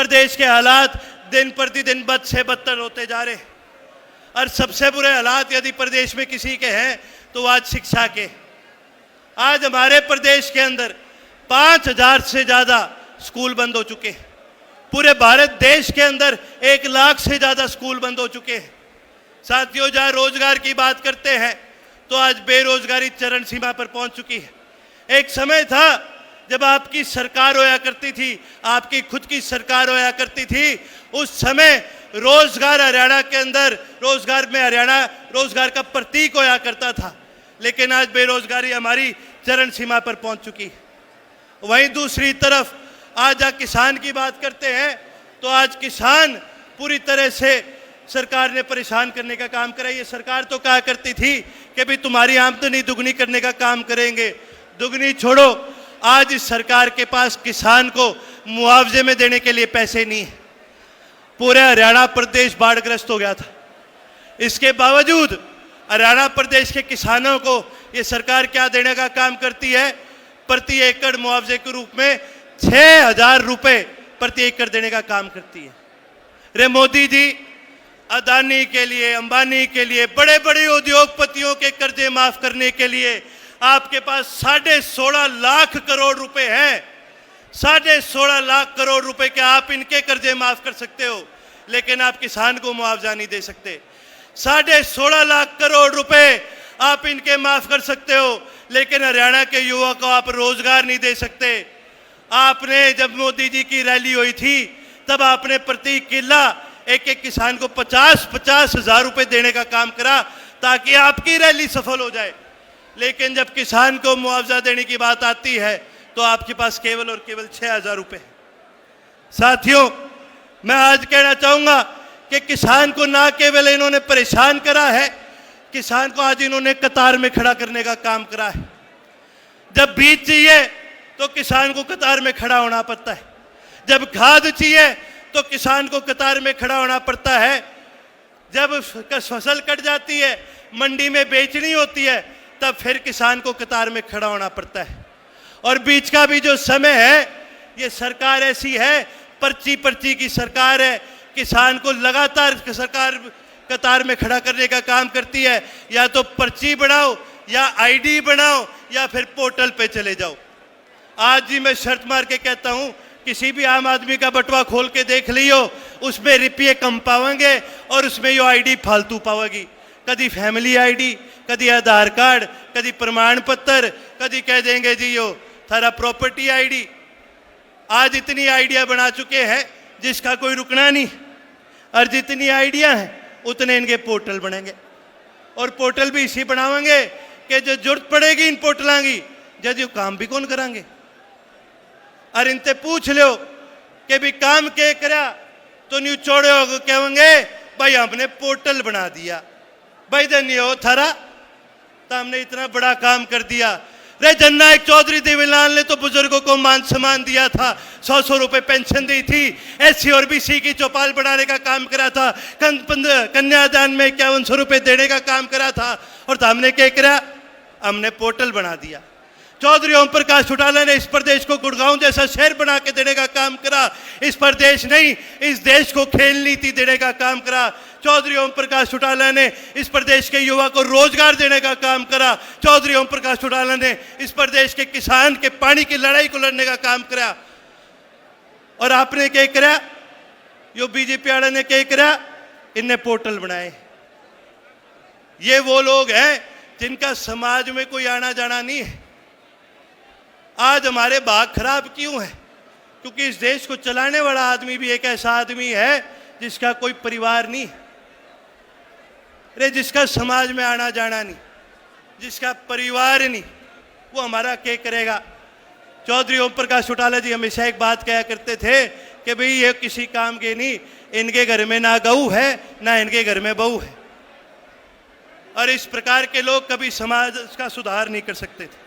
प्रदेश के हालात दिन प्रतिदिन बद से बदतर होते जा रहे। और सबसे बुरे हालात यदि प्रदेश में किसी के हैं तो आज शिक्षा के। आज हमारे प्रदेश के अंदर 5000 से ज़्यादा स्कूल बंद हो चुके हैं। पूरे भारत देश के अंदर 1 लाख से ज़्यादा स्कूल बंद हो चुके हैं। साथियों, जहाँ रोजगार की बात करते हैं तो आज बेरोजगारी चरम सीमा पर पहुंच चुकी है। एक समय था जब आपकी सरकार होया करती थी, आपकी खुद की सरकार होया करती थी, उस समय रोजगार हरियाणा के अंदर, रोजगार में हरियाणा रोजगार का प्रतीक होया करता था। लेकिन आज बेरोजगारी हमारी चरम सीमा पर पहुंच चुकी है। वहीं दूसरी तरफ आज किसान की बात करते हैं तो आज किसान पूरी तरह से सरकार ने परेशान करने का काम करा। ये सरकार तो कहा करती थी कि भाई तुम्हारी आमदनी दुगनी करने का काम करेंगे। दुगनी छोड़ो, आज इस सरकार के पास किसान को मुआवजे में देने के लिए पैसे नहीं है। पूरे हरियाणा प्रदेश बाढ़ग्रस्त हो गया था। इसके बावजूद हरियाणा प्रदेश के किसानों को ये सरकार क्या देने का काम करती है? प्रति एकड़ मुआवजे के रूप में 6000 रुपए प्रति एकड़ देने का काम करती है। रे मोदी जी, अदानी के लिए, अंबानी के लिए, बड़े बड़े उद्योगपतियों के कर्जे माफ करने के लिए आपके पास 16.5 लाख करोड़ रुपए हैं। 16.5 लाख करोड़ रुपए के आप इनके कर्जे माफ कर सकते हो, लेकिन आप किसान को मुआवजा नहीं दे सकते। 16.5 लाख करोड़ रुपए आप इनके माफ कर सकते हो, लेकिन हरियाणा के युवा को आप रोजगार नहीं दे सकते। आपने जब मोदी जी की रैली हुई थी तब आपने प्रति किला एक एक किसान को 50-50 हजार रुपए देने का काम करा ताकि आपकी रैली सफल हो जाए। लेकिन जब किसान को मुआवजा देने की बात आती है तो आपके पास केवल और केवल 6000 रुपए। साथियों, मैं आज कहना चाहूंगा कि किसान को ना केवल इन्होंने परेशान करा है, किसान को आज इन्होंने कतार में खड़ा करने का काम करा है। जब बीज चाहिए तो किसान को कतार में खड़ा होना पड़ता है। जब खाद चाहिए तो किसान को कतार में खड़ा होना पड़ता है। जब फसल कट जाती है, मंडी में बेचनी होती है, तब फिर किसान को कतार में खड़ा होना पड़ता है। और बीच का भी जो समय है, ये सरकार ऐसी है, पर्ची पर्ची की सरकार है। किसान को लगातार सरकार कतार में खड़ा करने का काम करती है। या तो पर्ची बनाओ, या आईडी बनाओ, या फिर पोर्टल पे चले जाओ। आज जी मैं शर्त मार के कहता हूं, किसी भी आम आदमी का बटवा खोल के देख लियो, उसमें रुपये कम पाओगे और उसमें यो आईडी फालतू पाओगी। कभी फैमिली आईडी, कभी आधार कार्ड, कभी प्रमाण पत्र, कभी कह देंगे जी यो थारा प्रॉपर्टी आईडी। आज इतनी आइडिया बना चुके हैं जिसका कोई रुकना नहीं। और जितनी आइडिया हैं उतने इनके पोर्टल बनेंगे। और पोर्टल भी इसी बनावेंगे कि जो जरूरत पड़ेगी इन पोर्टलों की, जब काम भी कौन करांगे। और इनसे पूछ लो कि भी काम के करा तो न्यू चौड़े हो कहेंगे भाई हमने पोर्टल बना दिया। भाई धन्य हो थारा, तो हमने इतना बड़ा काम कर दिया। रे जननायक चौधरी देवीलाल ने तो बुजुर्गों को मान सम्मान दिया था, 100 रुपए पेंशन दी थी, एससी और बीसी की चौपाल बढ़ाने का काम करा था, कन्यादान में 5100 रुपए देने का काम करा था। और तो हमने क्या करा? हमने पोर्टल बना दिया। चौधरी ओम प्रकाश चौटाला ने इस प्रदेश को गुड़गांव जैसा शहर बना के देने का काम करा। इस प्रदेश नहीं, इस देश को खेल नीति देने का काम करा। चौधरी ओम प्रकाश चौटाला ने इस प्रदेश के युवा को रोजगार देने का काम करा। चौधरी ओम प्रकाश चौटाला ने इस प्रदेश के किसान के पानी की लड़ाई को लड़ने का काम करा। और आपने क्या करा? यो बीजेपी वाले ने क्या करा? इनने पोर्टल बनाए। ये वो लोग हैं जिनका समाज में कोई आना जाना नहीं है। आज हमारे भाग खराब क्यों है? क्योंकि इस देश को चलाने वाला आदमी भी एक ऐसा आदमी है जिसका कोई परिवार नहीं, अरे जिसका समाज में आना जाना नहीं, जिसका परिवार नहीं, वो हमारा क्या करेगा? चौधरी ओम प्रकाश चौटाला जी हमेशा एक बात कहा करते थे कि भाई ये किसी काम के नहीं, इनके घर में ना गऊ है ना इनके घर में बहू है। और इस प्रकार के लोग कभी समाज का सुधार नहीं कर सकते थे।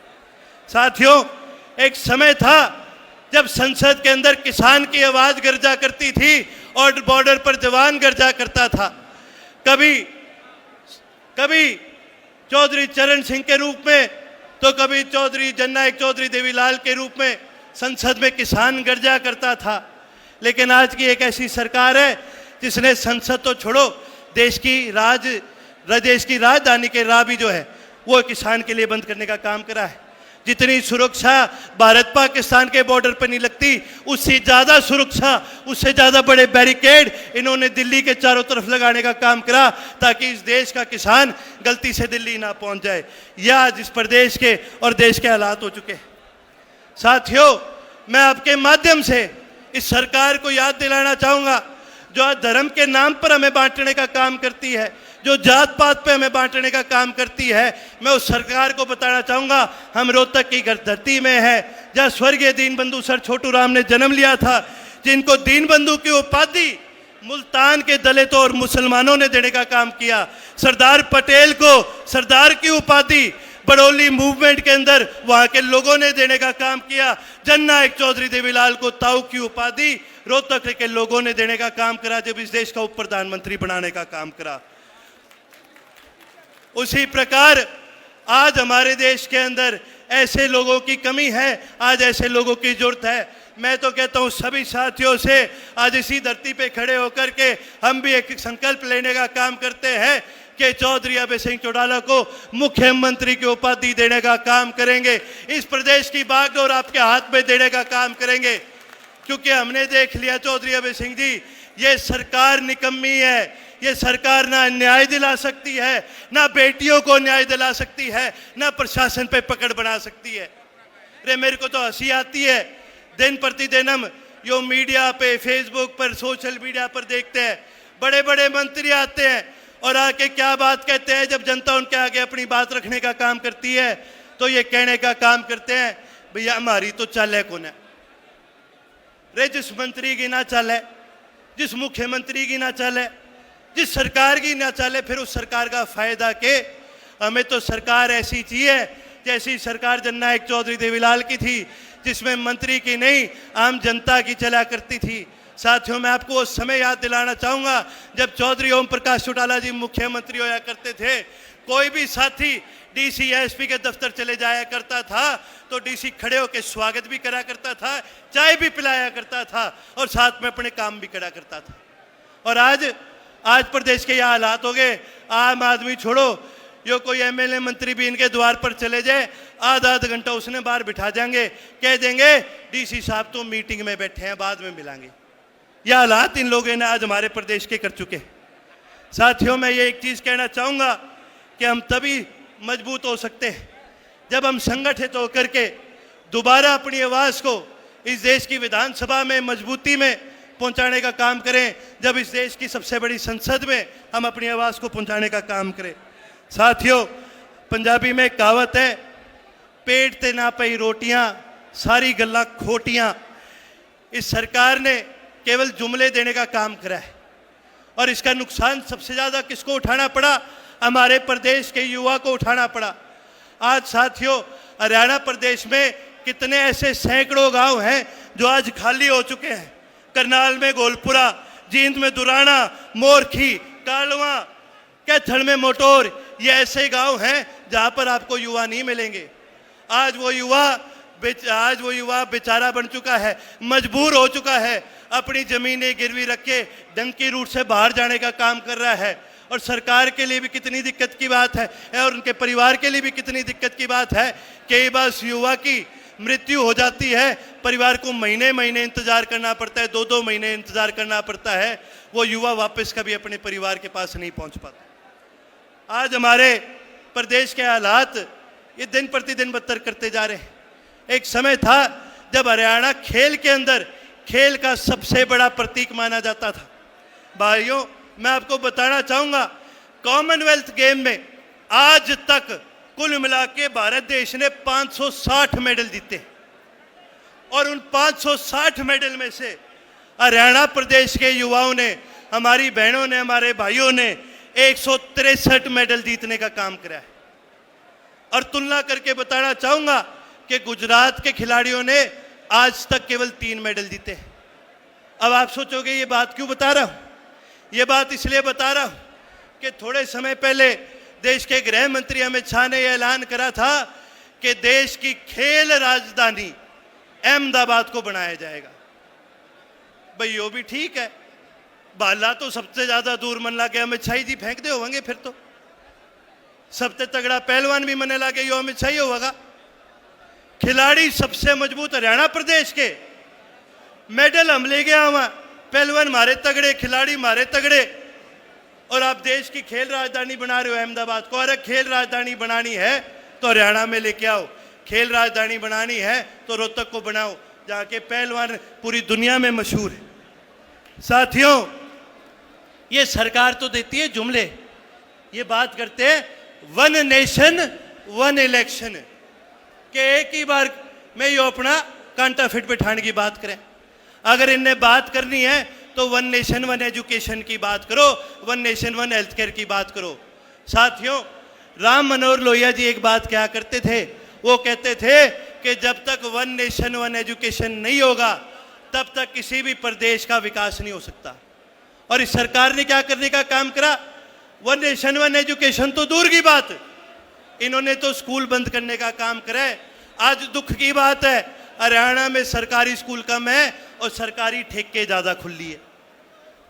साथियों, एक समय था जब संसद के अंदर किसान की आवाज गर्जा करती थी और बॉर्डर पर जवान गर्जा करता था। कभी चौधरी चरण सिंह के रूप में, तो कभी चौधरी जननायक चौधरी देवीलाल के रूप में संसद में किसान गर्जा करता था। लेकिन आज की एक ऐसी सरकार है जिसने संसद तो छोड़ो, देश की राजधानी के राह भी जो है वो किसान के लिए बंद करने का काम करा है। जितनी सुरक्षा भारत पाकिस्तान के बॉर्डर पर नहीं लगती, उससे ज़्यादा सुरक्षा, उससे ज़्यादा बड़े बैरिकेड इन्होंने दिल्ली के चारों तरफ लगाने का काम करा, ताकि इस देश का किसान गलती से दिल्ली ना पहुंच जाए। यह आज इस प्रदेश के और देश के हालात हो चुके। साथियों, मैं आपके माध्यम से इस सरकार को याद दिलाना चाहूँगा, जो आज धर्म के नाम पर हमें बांटने का काम करती है, जो जात पात पे हमें बांटने का काम करती है, मैं उस सरकार को बताना चाहूँगा, हम रोहतक की धरती में है जहाँ स्वर्गीय दीनबंधु सर छोटू राम ने जन्म लिया था, जिनको दीनबंधु की उपाधि मुल्तान के दलितों और मुसलमानों ने देने का काम किया। सरदार पटेल को सरदार की उपाधि बड़ौली मूवमेंट के अंदर वहाँ के लोगों ने देने का काम किया। जननायक चौधरी देवीलाल को ताऊ की उपाधि रोहतक के लोगों ने देने का काम करा, जब इस देश का उप प्रधानमंत्री बनाने का काम करा। उसी प्रकार आज हमारे देश के अंदर ऐसे लोगों की कमी है, आज ऐसे लोगों की जरूरत है। मैं तो कहता हूं सभी साथियों से, आज इसी धरती पे खड़े होकर के हम भी एक संकल्प लेने का काम करते हैं कि चौधरी अभय सिंह चौटाला को मुख्यमंत्री की उपाधि देने का काम करेंगे। इस प्रदेश की बागडोर आपके हाथ में देने का काम करेंगे, क्योंकि हमने देख लिया चौधरी अभय सिंह जी, ये सरकार निकम्मी है। ये सरकार ना न्याय दिला सकती है, ना बेटियों को न्याय दिला सकती है, ना प्रशासन पे पकड़ बना सकती है। अरे मेरे को तो हंसी आती है, दिन प्रतिदिन हम यो मीडिया पे, फेसबुक पर, सोशल मीडिया पर देखते हैं, बड़े बड़े मंत्री आते हैं और आके क्या बात कहते हैं। जब जनता उनके आगे अपनी बात रखने का काम करती है तो ये कहने का काम करते हैं, भैया हमारी तो चाल है कौन है। रे जिस मंत्री की ना चाल है, जिस मुख्यमंत्री की ना चाल है, जिस सरकार की ना चाले, फिर उस सरकार का फायदा के। हमें तो सरकार ऐसी चाहिए जैसी सरकार जननायक चौधरी देवीलाल की थी, जिसमें मंत्री की नहीं आम जनता की चला करती थी। साथियों, मैं आपको उस समय याद दिलाना चाहूँगा जब चौधरी ओम प्रकाश चौटाला जी मुख्यमंत्री होया करते थे। कोई भी साथी डीसी या एसपी के दफ्तर चले जाया करता था तो डीसी खड़े होकर स्वागत भी करा करता था, चाय भी पिलाया करता था और साथ में अपने काम भी करा करता था। और आज प्रदेश के यह हालात हो गए, आम आदमी छोड़ो, यो कोई एमएलए मंत्री भी इनके द्वार पर चले जाए, आधा घंटा उसने बाहर बिठा जाएंगे, कह देंगे डीसी साहब तो मीटिंग में बैठे हैं, बाद में मिलांगे। यह हालात इन लोगों ने आज हमारे प्रदेश के कर चुके। साथियों, मैं ये एक चीज़ कहना चाहूँगा कि हम तभी मजबूत हो सकते हैं जब हम संगठित होकर के दोबारा अपनी आवाज़ को इस देश की विधानसभा में मजबूती में पहुंचाने का काम करें, जब इस देश की सबसे बड़ी संसद में हम अपनी आवाज़ को पहुंचाने का काम करें। साथियों, पंजाबी में एक कहावत है, पेट ते ना पई रोटियां, सारी गल्लां खोटियां। इस सरकार ने केवल जुमले देने का काम करा है और इसका नुकसान सबसे ज़्यादा किसको उठाना पड़ा? हमारे प्रदेश के युवा को उठाना पड़ा। आज साथियों, हरियाणा प्रदेश में कितने ऐसे सैकड़ों गांव हैं जो आज खाली हो चुके हैं। करनाल में गोलपुरा, जींद में दुराना, मोरखी, कालवा, कैथल में मोटोर, ये ऐसे गांव हैं जहां पर आपको युवा नहीं मिलेंगे। आज वो युवा बेचारा बन चुका है, मजबूर हो चुका है, अपनी ज़मीनें गिरवी रख के डंकी रूट से बाहर जाने का काम कर रहा है। और सरकार के लिए भी कितनी दिक्कत की बात है और उनके परिवार के लिए भी कितनी दिक्कत की बात है कि कई बार युवा की मृत्यु हो जाती है, परिवार को महीने महीने इंतजार करना पड़ता है, 2-2 महीने इंतजार करना पड़ता है, वो युवा वापस कभी अपने परिवार के पास नहीं पहुंच पाता। आज हमारे प्रदेश के हालात ये दिन प्रतिदिन बदतर करते जा रहे हैं। एक समय था जब हरियाणा खेल के अंदर खेल का सबसे बड़ा प्रतीक माना जाता था। भाइयों, मैं आपको बताना चाहूँगा, कॉमनवेल्थ गेम में आज तक कुल मिला के भारत देश ने 560 मेडल जीते और उन 560 मेडल में से हरियाणा प्रदेश के युवाओं ने, हमारी बहनों ने, हमारे भाइयों ने 163 मेडल जीतने का काम करा है। और तुलना करके बताना चाहूँगा कि गुजरात के खिलाड़ियों ने आज तक केवल 3 मेडल जीते हैं। अब आप सोचोगे ये बात क्यों बता रहा हूँ? ये बात इसलिए बता रहा हूँ कि थोड़े समय पहले देश के गृह मंत्री अमित शाह ने यह ऐलान करा था कि देश की खेल राजधानी अहमदाबाद को बनाया जाएगा। भाई वो भी ठीक है, बाला तो सबसे ज्यादा दूर मन लागे अमित शाह जी फेंक दे होंगे, फिर तो सबसे तगड़ा पहलवान भी मने लागे यो अमित शाह होगा। खिलाड़ी सबसे मजबूत हरियाणा प्रदेश के, मेडल हम ले गया वहां, पहलवान मारे तगड़े, खिलाड़ी मारे तगड़े। और आप देश की खेल राजधानी बना रहे हो अहमदाबाद को। अरे खेल राजधानी बनानी है तो हरियाणा में लेके आओ, खेल राजधानी बनानी है तो रोहतक को बनाओ, जहाँ के पहलवान पूरी दुनिया में मशहूर है। साथियों, ये सरकार तो देती है जुमले, ये बात करते हैं वन नेशन वन इलेक्शन के, एक ही बार में यो अपना कांटा फिट बिठाने की बात करें। अगर इनने बात करनी है तो वन नेशन वन एजुकेशन की बात करो, one nation one health care की बात करो। साथियों, राम मनोहर लोहिया जी एक बात क्या करते थे, वो कहते थे कि जब तक वन नेशन वन एजुकेशन नहीं होगा तब तक किसी भी प्रदेश का विकास नहीं हो सकता। और इस सरकार ने क्या करने का काम करा, वन नेशन वन एजुकेशन तो दूर की बात, इन्होंने तो स्कूल बंद करने का काम करा है। आज दुख की बात है, हरियाणा में सरकारी स्कूल कम है और सरकारी ठेके ज्यादा खुली है।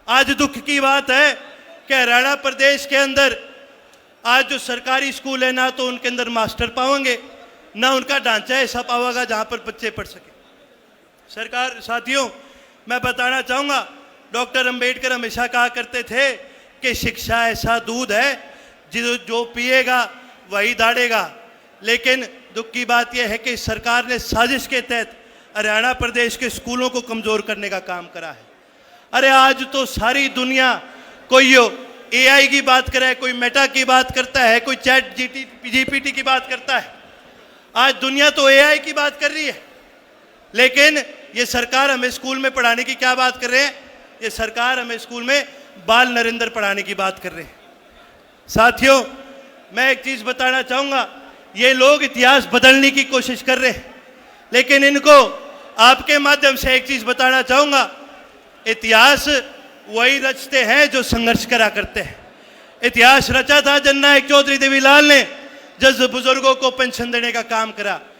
आज दुख की बात है कि हरियाणा प्रदेश के अंदर आज जो सरकारी स्कूल है ना तो उनके अंदर मास्टर पाओगे, ना उनका ढांचा ऐसा पाओगा जहां पर बच्चे पढ़ सके। सरकार, साथियों, मैं बताना चाहूंगा, डॉक्टर अंबेडकर हमेशा कहा करते थे कि शिक्षा ऐसा दूध है जो पिएगा वही दाढ़ेगा। लेकिन दुख की बात यह है कि सरकार ने साजिश के तहत हरियाणा प्रदेश के स्कूलों को कमजोर करने का काम करा है। अरे आज तो सारी दुनिया, कोई एआई की बात करे, कोई मेटा की बात करता है, कोई चैट जीपीटी की बात करता है। आज दुनिया तो एआई की बात कर रही है, लेकिन ये सरकार हमें स्कूल में पढ़ाने की क्या बात कर रहे हैं, ये सरकार हमें स्कूल में बाल नरेंद्र पढ़ाने की बात कर रहे हैं। साथियों, मैं एक चीज बताना चाहूंगा, ये लोग इतिहास बदलने की कोशिश कर रहे हैं, लेकिन इनको आपके माध्यम से एक चीज बताना चाहूंगा, इतिहास वही रचते हैं जो संघर्ष करा करते हैं। इतिहास रचा था जननायक चौधरी देवीलाल ने, जब बुजुर्गों को पेंशन देने का काम करा।